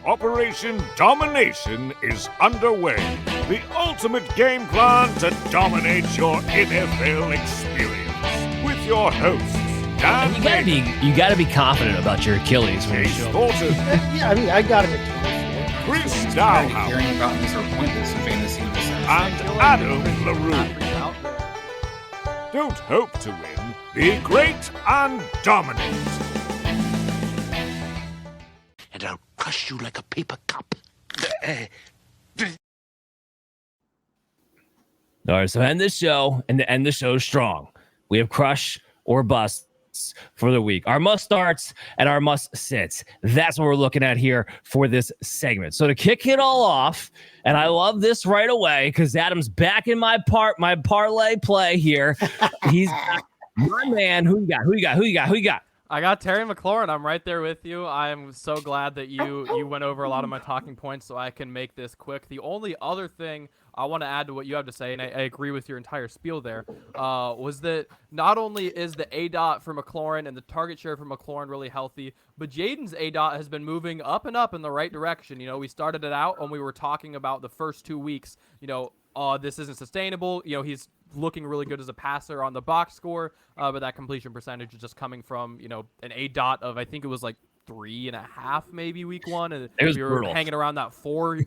Operation Domination is underway. The ultimate game plan to dominate your NFL experience. With your hosts, Dan you gotta be confident about your Achilles when you Chase show up. Thornton, Yeah, I mean, I got it. Chris Already Dowdle, hearing about this or pointless in fantasy in this sense. and Adam LaRue. Don't hope to win. Be great and dominate. And I'll crush you like a paper cup. All right, so end the show and to end the show strong. We have crush or busts for the week. Our must starts and our must sits. That's what we're looking at here for this segment. So to kick it all off, and I love this right away because Adam's back in my parlay play here. He's got my man. Who you got? I got Terry McLaurin. I'm right there with you. I'm so glad that you went over a lot of my talking points so I can make this quick. The only other thing I want to add to what you have to say, and I agree with your entire spiel there, was that not only is the ADOT for McLaurin and the target share for McLaurin really healthy, but Jaden's ADOT has been moving up and up in the right direction. You know, we started it out when we were talking about the first 2 weeks, this isn't sustainable. He's looking really good as a passer on the box score, but that completion percentage is just coming from, an ADOT of, I think it was like 3.5 maybe week one, and it was we were brutal. hanging around that 4.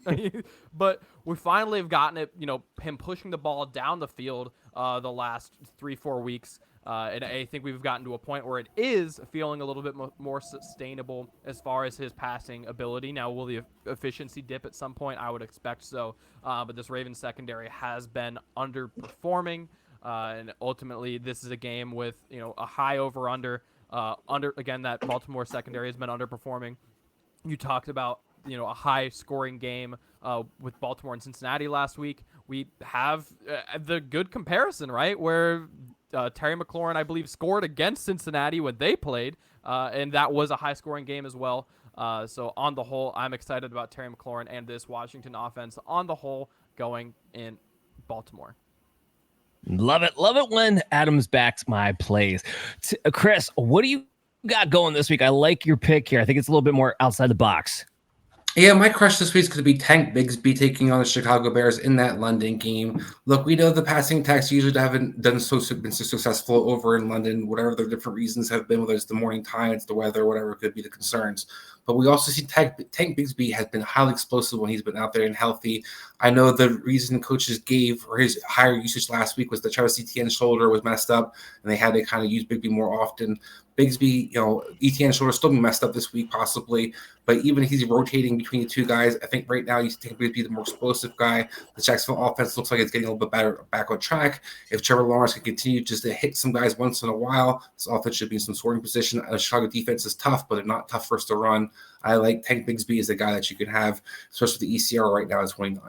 But we finally have gotten it, him pushing the ball down the field the last 3-4 weeks. And I think we've gotten to a point where it is feeling a little bit more sustainable as far as his passing ability. Now, will the efficiency dip at some point? I would expect so. But this Ravens secondary has been underperforming. And ultimately, this is a game with, a high over-under. Again, that Baltimore secondary has been underperforming. You talked about, a high-scoring game with Baltimore and Cincinnati last week. We have the good comparison, right, where Terry McLaurin, I believe, scored against Cincinnati when they played, and that was a high-scoring game as well. So on the whole, I'm excited about Terry McLaurin and this Washington offense on the whole going in Baltimore. Love it when Adams backs my plays. Chris, what do you got going this week? I like your pick here. I think it's a little bit more outside the box. Yeah, my crush this week is going to be Tank Bigsby taking on the Chicago Bears in that London game. Look, we know the passing attacks usually haven't been so successful over in London, whatever the different reasons have been, whether it's the morning time, it's the weather, whatever could be the concerns. But we also see Tank Bigsby has been highly explosive when he's been out there and healthy. I know the reason coaches gave for his higher usage last week was the Travis Etienne's shoulder was messed up, and they had to kind of use Bigsby more often. Bigsby, Etienne's shoulder still be messed up this week possibly, but even if he's rotating between the two guys, I think right now you think Bigsby the more explosive guy. The Jacksonville offense looks like it's getting a little bit better back on track. If Trevor Lawrence can continue just to hit some guys once in a while, this offense should be in some scoring position. The Chicago defense is tough, but they're not tough for us to run. I like Tank Bigsby as a guy that you can have, especially the ECR right now is 29.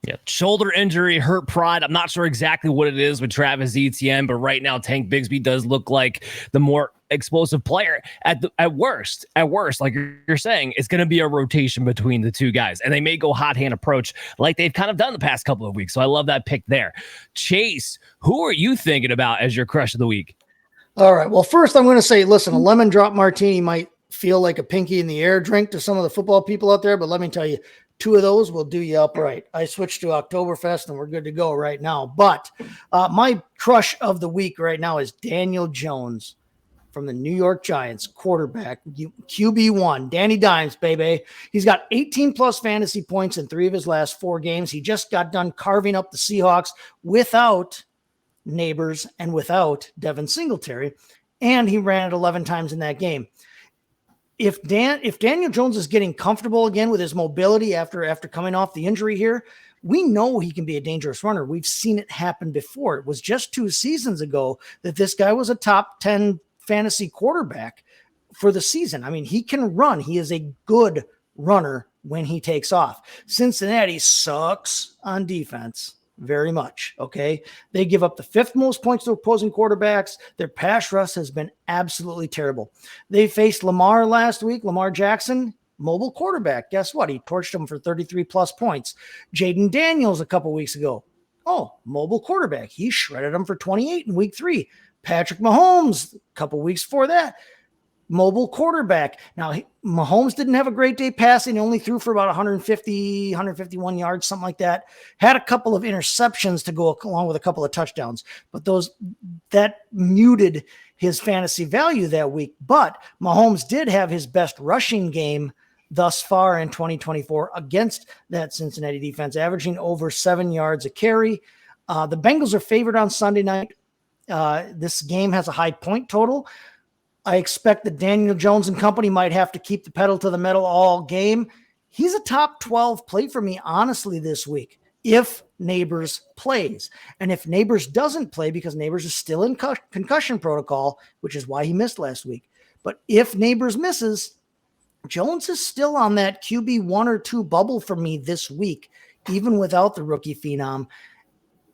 Yeah, shoulder injury, hurt pride. I'm not sure exactly what it is with Travis Etienne, but right now Tank Bigsby does look like the more explosive player. At worst, like you're saying, it's going to be a rotation between the two guys, and they may go hot hand approach like they've kind of done the past couple of weeks. So I love that pick there. Chase, who are you thinking about as your crush of the week? All right. Well, first I'm going to say, listen, a lemon drop martini might feel like a pinky in the air drink to some of the football people out there, but let me tell you, 2 of those will do you up right. I switched to Oktoberfest and we're good to go right now. But my crush of the week right now is Daniel Jones from the New York Giants, quarterback, QB1, Danny Dimes, baby. He's got 18-plus fantasy points in 3 of his last 4 games. He just got done carving up the Seahawks without Neighbors and without Devin Singletary, and he ran it 11 times in that game. If Daniel Jones is getting comfortable again with his mobility after coming off the injury here, we know he can be a dangerous runner. We've seen it happen before. It was just 2 seasons ago that this guy was a top 10 fantasy quarterback for the season. I mean, he can run. He is a good runner when he takes off. Cincinnati sucks on defense. Very much. Okay. They give up the 5th most points to opposing quarterbacks. Their pass rush has been absolutely terrible. They faced Lamar last week. Lamar Jackson, mobile quarterback. Guess what? He torched them for 33 plus points. Jaden Daniels a couple weeks ago. Oh, mobile quarterback. He shredded them for 28 in week 3. Patrick Mahomes a couple weeks before that. mobile quarterback. Now, Mahomes didn't have a great day passing. He only threw for about 150, 151 yards, something like that. Had a couple of interceptions to go along with a couple of touchdowns, but that muted his fantasy value that week. But Mahomes did have his best rushing game thus far in 2024 against that Cincinnati defense, averaging over 7 yards a carry. The Bengals are favored on Sunday night. This game has a high point total. I expect that Daniel Jones and company might have to keep the pedal to the metal all game. He's a top 12 play for me, honestly, this week, if Neighbors plays. And if Neighbors doesn't play, because Neighbors is still in concussion protocol, which is why he missed last week. But if Neighbors misses, Jones is still on that QB 1 or 2 bubble for me this week, even without the rookie phenom.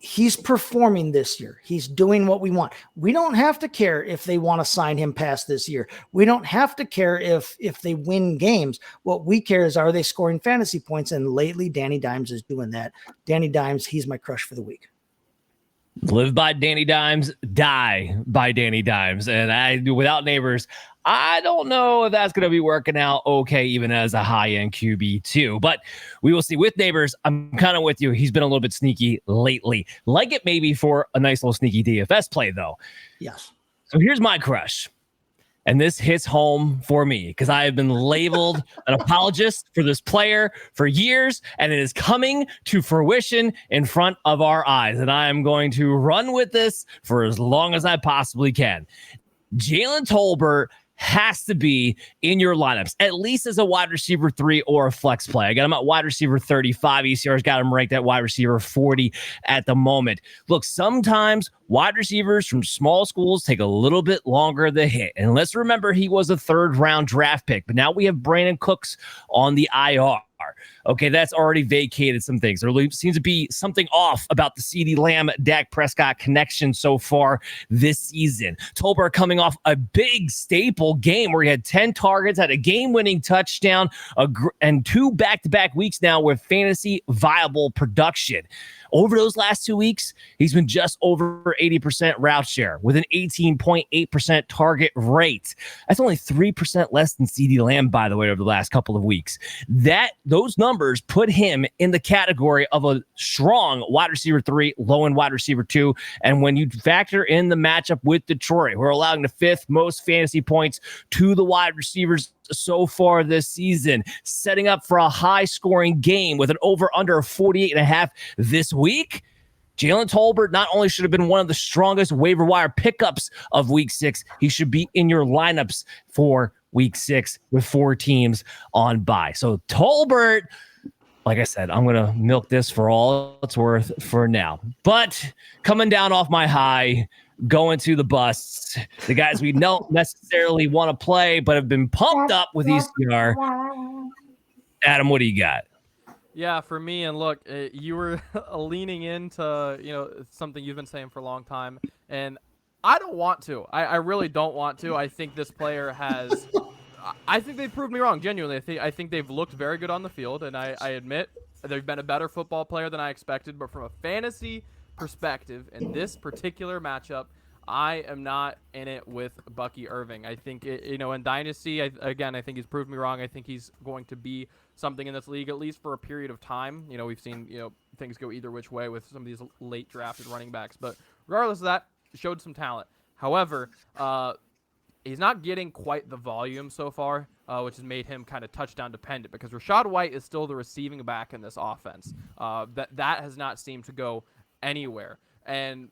He's performing this year. He's doing what we want. We don't have to care if they want to sign him past this year. We don't have to care if they win games. What we care is, are they scoring fantasy points? And lately, Danny Dimes is doing that. Danny Dimes, he's my crush for the week. Live by Danny Dimes, die by Danny Dimes. And without Neighbors, I don't know if that's going to be working out okay, even as a high-end QB too. But we will see. With Neighbors, I'm kind of with you. He's been a little bit sneaky lately. Like it maybe for a nice little sneaky DFS play, though. Yes. So here's my crush. And this hits home for me because I have been labeled an apologist for this player for years, and it is coming to fruition in front of our eyes. And I am going to run with this for as long as I possibly can. Jalen Tolbert has to be in your lineups, at least as a wide receiver 3 or a flex play. I got him at wide receiver 35. ECR's got him ranked at wide receiver 40 at the moment. Look, sometimes wide receivers from small schools take a little bit longer to hit. And let's remember, he was a 3rd-round draft pick, but now we have Brandon Cooks on the IR. Okay, that's already vacated some things. There seems to be something off about the CeeDee Lamb, Dak Prescott connection so far this season. Tolbert coming off a big staple game where he had 10 targets, had a game-winning touchdown, and 2 back-to-back weeks now with fantasy viable production. Over those last 2 weeks, he's been just over 80% route share with an 18.8% target rate. That's only 3% less than CeeDee Lamb, by the way, over the last couple of weeks. Those numbers put him in the category of a strong wide receiver 3, low-end wide receiver 2. And when you factor in the matchup with Detroit, we're allowing the 5th most fantasy points to the wide receivers so far this season, setting up for a high-scoring game with an over-under of 48.5 this week. Jalen Tolbert not only should have been one of the strongest waiver wire pickups of Week 6, he should be in your lineups for Week 6 with 4 teams on bye. So Tolbert, like I said, I'm going to milk this for all it's worth for now. But coming down off my high, going to the busts, the guys we don't necessarily want to play but have been pumped up with ECR. Adam, what do you got? Yeah, for me, and look, you were leaning into something you've been saying for a long time, and I don't want to. I really don't want to. I think this player has. I think they've proved me wrong. Genuinely, I think they've looked very good on the field, and I admit they've been a better football player than I expected. But from a fantasy perspective, in this particular matchup, I am not in it with Bucky Irving. I think in Dynasty, I think he's proved me wrong. I think he's going to be something in this league at least for a period of time. We've seen things go either which way with some of these late drafted running backs, but regardless of that, showed some talent. However, he's not getting quite the volume so far, which has made him kind of touchdown dependent, because Rachaad White is still the receiving back in this offense. That has not seemed to go anywhere. And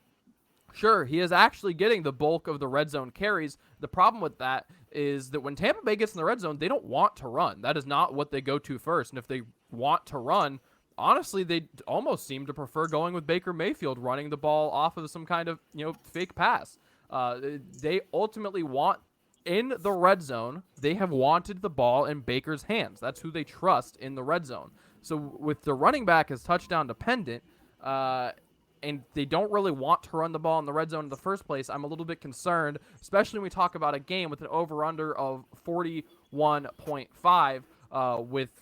sure, he is actually getting the bulk of the red zone carries. The problem with that is that when Tampa Bay gets in the red zone, they don't want to run. That is not what they go to first. And if they want to run, honestly, they almost seem to prefer going with Baker Mayfield, running the ball off of some kind of fake pass. They ultimately want, in the red zone, they have wanted the ball in Baker's hands. That's who they trust in the red zone. So with the running back as touchdown dependent, and they don't really want to run the ball in the red zone in the first place, I'm a little bit concerned, especially when we talk about a game with an over-under of 41.5 with,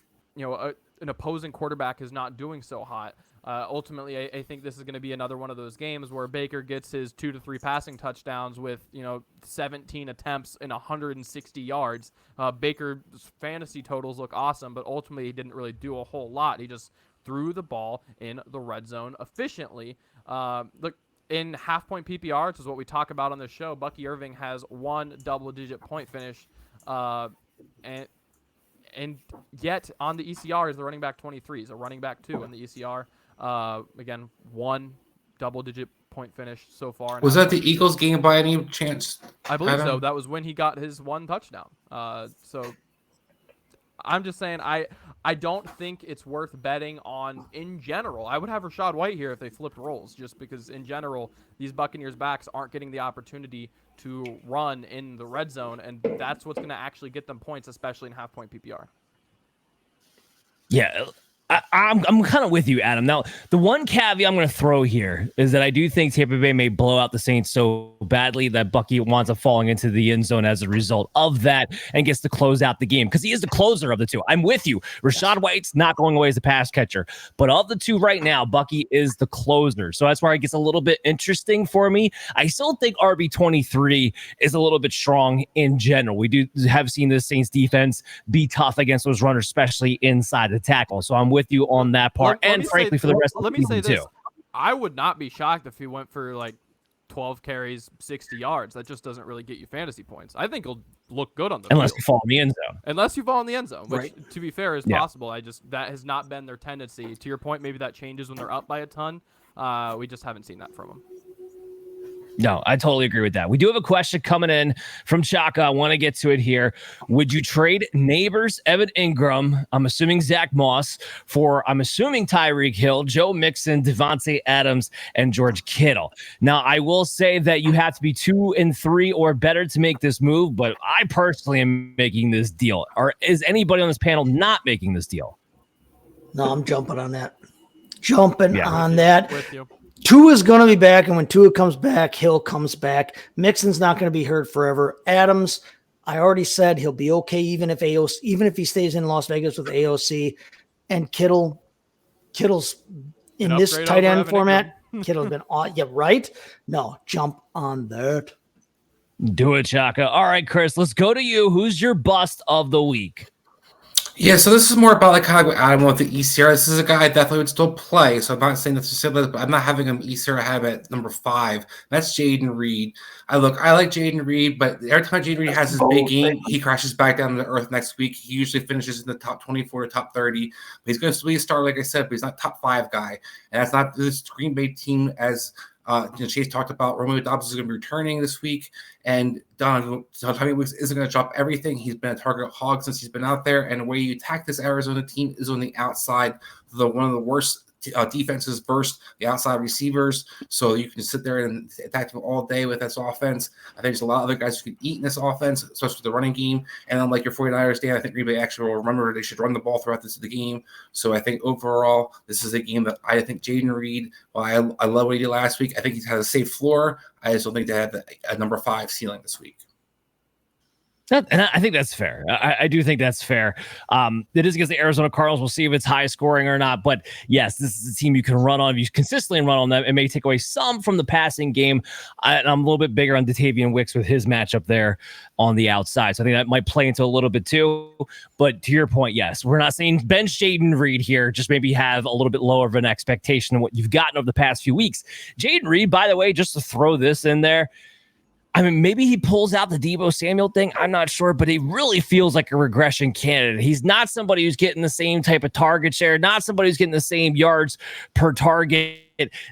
an opposing quarterback is not doing so hot. Ultimately, I think this is going to be another one of those games where Baker gets his 2 to 3 passing touchdowns with 17 attempts and 160 yards. Baker's fantasy totals look awesome, but ultimately he didn't really do a whole lot. He just threw the ball in the red zone efficiently. Look, in half-point PPR, which is what we talk about on this show, Bucky Irving has 1 double-digit point finish, and yet on the ECR is the running back 23. He's a running back 2 in the ECR. Again, 1 double-digit point finish so far. Was that the Eagles game by any chance? I believe so. That was when he got his 1 touchdown. So I'm just saying I don't think it's worth betting on in general. I would have Rachaad White here if they flipped roles, just because in general these Buccaneers backs aren't getting the opportunity to run in the red zone, and that's what's going to actually get them points, especially in half-point PPR. Yeah, I'm kind of with you, Adam. Now, the one caveat I'm going to throw here is that I do think Tampa Bay may blow out the Saints so badly that Bucky winds up falling into the end zone as a result of that and gets to close out the game because he is the closer of the two. I'm with you. Rachaad White's not going away as a pass catcher, but of the two right now, Bucky is the closer. So that's where it gets a little bit interesting for me. I still think RB23 is a little bit strong in general. We do have seen the Saints defense be tough against those runners, especially inside the tackle. So I'm with you on that part, and frankly, for the rest of the season too. I would not be shocked if he went for like 12 carries, 60 yards. That just doesn't really get you fantasy points. I think he'll look good on the unless field. You fall in the end zone. Unless you fall in the end zone, which, right, to be fair, is possible. That has not been their tendency. To your point, maybe that changes when they're up by a ton. We just haven't seen that from them. No, I totally agree with that. We do have a question coming in from Chaka. I want to get to it here. Would you trade Neighbors, Evan Ingram, I'm assuming Zach Moss, for, I'm assuming, Tyreek Hill, Joe Mixon, Davante Adams, and George Kittle? Now, I will say that you have to be 2 and 3 or better to make this move, but I personally am making this deal. Or is anybody on this panel not making this deal? No, I'm jumping on that. On that. With you. Tua is going to be back, and when Tua comes back, Hill comes back. Mixon's not going to be hurt forever. Adams, I already said he'll be okay even if he stays in Las Vegas with AOC. And Kittle's in this tight end format. Kittle's been on. Yeah, right? No, jump on that. Do it, Chaka. All right, Chris, let's go to you. Who's your bust of the week? Yeah, so this is more about like how I don't with the ECR. This is a guy I definitely would still play. So I'm not saying that's just but I'm not having him ECR. I have at number 5. That's Jaden Reed. I like Jaden Reed, but every time Jaden Reed has his big game, he crashes back down to earth next week. He usually finishes in the top 24 to top 30. But he's going to be a star, like I said, but he's not top 5 guy. And that's not this Green Bay team as Chase talked about. Romeo Dobbs is going to be returning this week, and Tommy Wicks isn't going to drop everything. He's been a target hog since he's been out there, and the way you attack this Arizona team is on the outside. One of the worst defenses versus the outside receivers, so you can sit there and attack them all day with this offense. I think there's a lot of other guys who can eat in this offense, especially with the running game. And unlike your 49ers, Dan, I think Green Bay actually will remember they should run the ball throughout the game. So I think overall, this is a game that I think Jaden Reed, while I love what he did last week, I think he has a safe floor. I just don't think they have a number 5 ceiling this week. And I think that's fair. I do think that's fair. It is against the Arizona Cardinals. We'll see if it's high scoring or not. But yes, this is a team you can run on. If you consistently run on them, it may take away some from the passing game. I'm a little bit bigger on Datavian Wicks with his matchup there on the outside. So I think that might play into a little bit too. But to your point, yes, we're not saying bench Jaden Reed here. Just maybe have a little bit lower of an expectation than what you've gotten over the past few weeks. Jaden Reed, by the way, just to throw this in there, I mean, maybe he pulls out the Deebo Samuel thing. I'm not sure, but he really feels like a regression candidate. He's not somebody who's getting the same type of target share, not somebody who's getting the same yards per target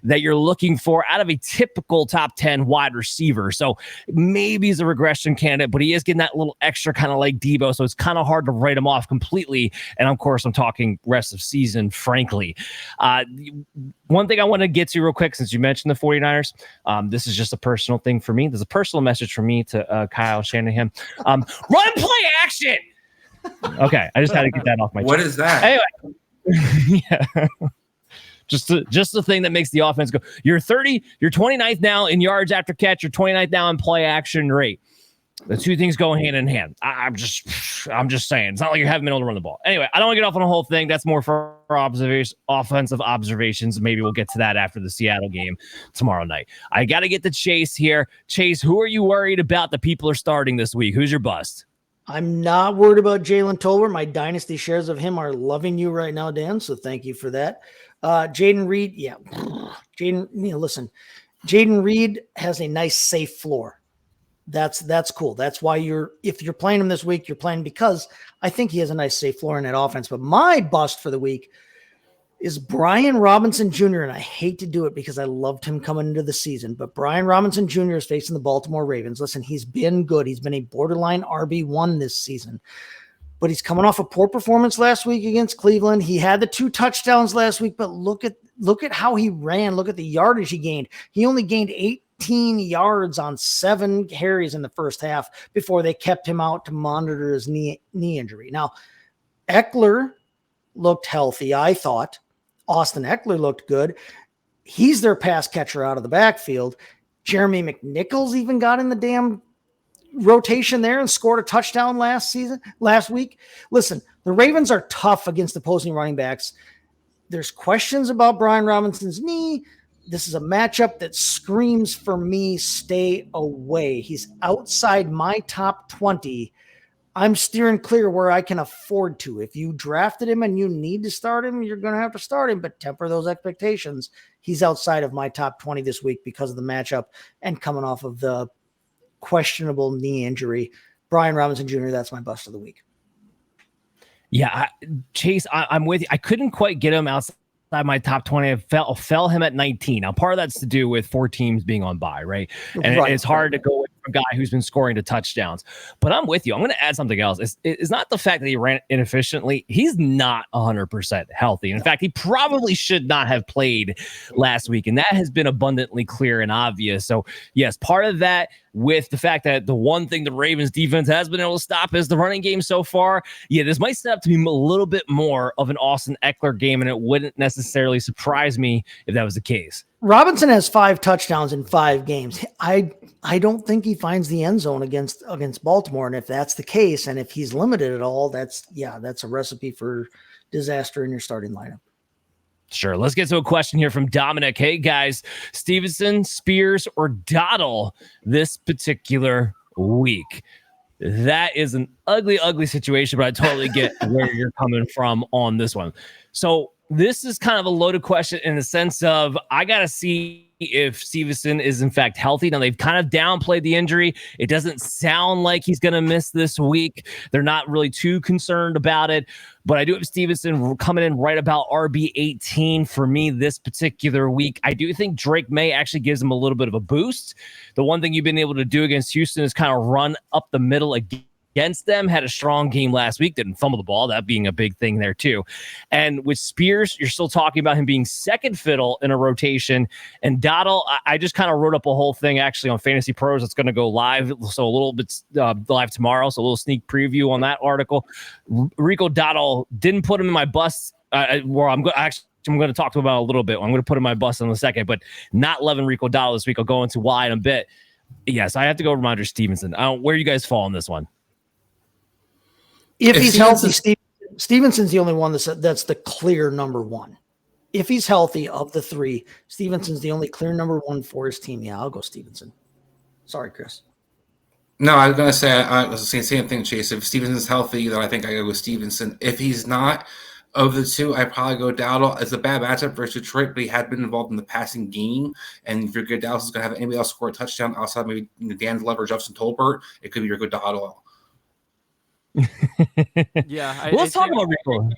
that you're looking for out of a typical top 10 wide receiver. So maybe he's a regression candidate, but he is getting that little extra kind of like Deebo. So it's kind of hard to write him off completely. And of course, I'm talking rest of season, frankly. One thing I want to get to real quick, since you mentioned the 49ers, this is just a personal thing for me. There's a personal message from me to Kyle Shanahan. Run play action. Okay. I just had to get that off my chest. What is that? Anyway. Yeah. Just the thing that makes the offense go. You're 29th now in yards after catch. You're 29th now in play action rate. The two things go hand in hand. I'm just saying. It's not like you haven't been able to run the ball. Anyway, I don't want to get off on the whole thing. That's more for offensive observations. Maybe we'll get to that after the Seattle game tomorrow night. I got to get to Chase here. Chase, who are you worried about the people are starting this week? Who's your bust? I'm not worried about Jalen Tolbert. My dynasty shares of him are loving you right now, Dan. So thank you for that. Jaden Reed. Yeah. Listen, Jaden Reed has a nice safe floor. That's cool. That's why if you're playing him this week, you're playing because I think he has a nice safe floor in that offense. But my bust for the week is Brian Robinson Jr. And I hate to do it because I loved him coming into the season, but Brian Robinson Jr. is facing the Baltimore Ravens. Listen, he's been good. He's been a borderline RB1 this season, but he's coming off a poor performance last week against Cleveland. He had the 2 touchdowns last week, but look at how he ran. Look at the yardage he gained. He only gained 18 yards on 7 carries in the first half before they kept him out to monitor his knee injury. Now, Eckler looked healthy, I thought. Austin Eckler looked good. He's their pass catcher out of the backfield. Jeremy McNichols even got in the damn rotation there and scored a touchdown last week. Listen, the Ravens are tough against opposing running backs. There's questions about Brian Robinson's knee. This is a matchup that screams for me, stay away. He's outside my top 20. I'm steering clear where I can afford to. If you drafted him and you need to start him, you're going to have to start him, but temper those expectations. He's outside of my top 20 this week because of the matchup and coming off of the questionable knee injury. Brian Robinson Jr., that's my bust of the week. Yeah, Chase, I'm with you. I couldn't quite get him outside my top 20. I fell him at 19. Now, part of that's to do with 4 teams being on bye, right? And it's hard to go with a guy who's been scoring to touchdowns. But I'm with you. I'm going to add something else. It's not the fact that he ran inefficiently. He's not 100% healthy. In fact, he probably should not have played last week. And that has been abundantly clear and obvious. So, yes, part of that with the fact that the one thing the Ravens defense has been able to stop is the running game so far. Yeah, this might set up to be a little bit more of an Austin Eckler game, and it wouldn't necessarily surprise me if that was the case. Robinson has 5 touchdowns in 5 games. I don't think he finds the end zone against Baltimore. And if that's the case, and if he's limited at all, that's a recipe for disaster in your starting lineup. Sure. Let's get to a question here from Dominic. Hey guys, Stevenson, Spears, or Dowdle this particular week? That is an ugly, ugly situation, but I totally get where you're coming from on this one. So this is kind of a loaded question in the sense of I got to see if Stevenson is in fact healthy. Now they've kind of downplayed the injury. It doesn't sound like he's going to miss this week. They're not really too concerned about it, but I do have Stevenson coming in right about RB 18 for me this particular week. I do think Drake May actually gives him a little bit of a boost. The one thing you've been able to do against Houston is kind of run up the middle against them. Had a strong game last week, didn't fumble the ball, that being a big thing there too. And with Spears, you're still talking about him being second fiddle in a rotation. And Dowdle, I just kind of wrote up a whole thing actually on Fantasy Pros that's going to go live, so a little bit live tomorrow, so a little sneak preview on that article. Ricco Dowdle, didn't put him in my bust, where I'm going to talk to him about a little bit. I'm going to put him in my bust in a second, but not loving Ricco Dowdle this week. I'll go into why in a bit. Yes, I have to go Ramondre Stevenson. Where you guys fall on this one? If he's healthy, Stevenson's the only one that's the clear number 1. If he's healthy of the 3, Stevenson's the only clear number 1 for his team. Yeah, I'll go Stevenson. Sorry, Chris. No, I was going to say, I was saying the same thing, Chase. If Stevenson's healthy, then I think I go with Stevenson. If he's not, of the 2, I'd probably go Dowdle. It's a bad matchup versus Detroit, but he had been involved in the passing game. And if you're good, Dallas is going to have anybody else score a touchdown outside maybe Dan Glover or Justin Tolbert. It could be your good Dowdle. Yeah. Let's talk about Ricco.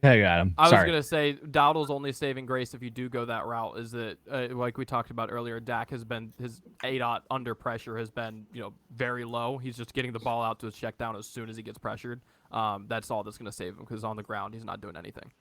I got him. I was going to say Dowdle's only saving grace if you do go that route is that, like we talked about earlier, Dak has been his ADOT under pressure has been very low. He's just getting the ball out to his check down as soon as he gets pressured. That's all that's going to save him because on the ground he's not doing anything.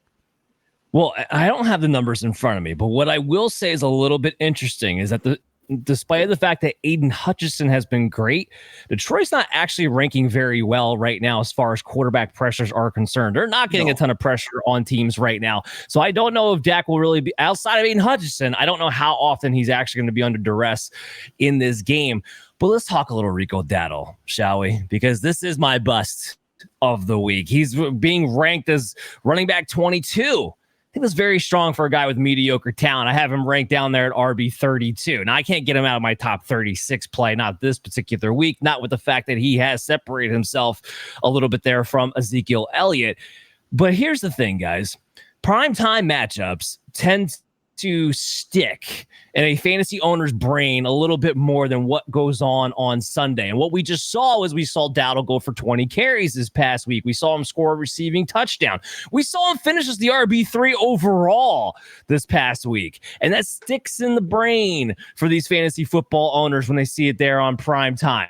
Well, I don't have the numbers in front of me, but what I will say is a little bit interesting is that despite the fact that Aiden Hutchinson has been great, Detroit's not actually ranking very well right now as far as quarterback pressures are concerned. They're not getting a ton of pressure on teams right now. So I don't know if Dak will really be, outside of Aiden Hutchinson, I don't know how often he's actually going to be under duress in this game. But let's talk a little Ricco Dowdle, shall we? Because this is my bust of the week. He's being ranked as running back 22. I think that's very strong for a guy with mediocre talent. I have him ranked down there at RB 32. Now, I can't get him out of my top 36 play, not this particular week, not with the fact that he has separated himself a little bit there from Ezekiel Elliott. But here's the thing, guys. Primetime matchups tend to stick in a fantasy owner's brain a little bit more than what goes on Sunday. And what we just saw was we saw Dowdle go for 20 carries this past week. We saw him score a receiving touchdown. We saw him finish as the RB3 overall this past week. And that sticks in the brain for these fantasy football owners when they see it there on prime time.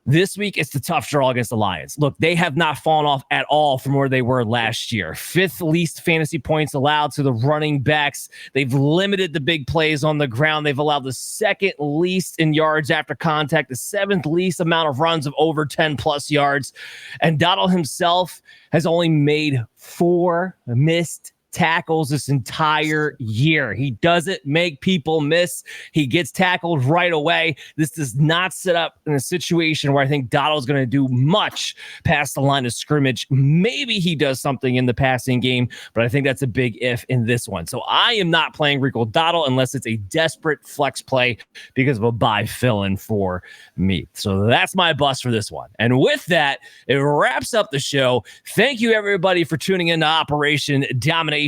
This week, it's the tough draw against the Lions. Look, they have not fallen off at all from where they were last year. 5th least fantasy points allowed to the running backs. They've limited the big plays on the ground. They've allowed the 2nd least in yards after contact, the 7th least amount of runs of over 10 plus yards. And Dowdle himself has only made 4 missed tackles this entire year. He doesn't make people miss. He gets tackled right away. This does not set up in a situation where I think Dowdle is going to do much past the line of scrimmage. Maybe he does something in the passing game, but I think that's a big if in this one. So I am not playing Ricco Dowdle unless it's a desperate flex play because of a buy fill-in for me. So that's my bust for this one. And with that, it wraps up the show. Thank you, everybody, for tuning in to Operation Domination.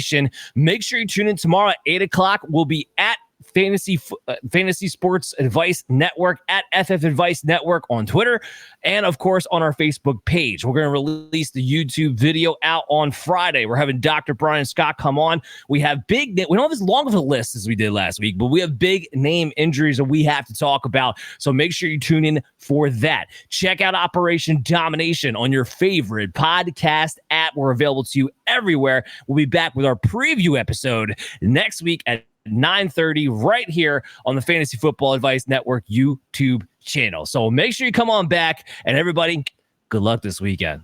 Make sure you tune in tomorrow at 8 o'clock. We'll be at Fantasy Sports Advice Network, at FF Advice Network on Twitter, and of course on our Facebook page. We're going to release the YouTube video out on Friday. We're having Dr. Brian Scott come on. We have we don't have as long of a list as we did last week, but we have big name injuries that we have to talk about. So make sure you tune in for that. Check out Operation Domination on your favorite podcast app. We're available to you everywhere. We'll be back with our preview episode next week at 9:30 right here on the Fantasy Football Advice Network YouTube channel. So make sure you come on back, and everybody, good luck this weekend.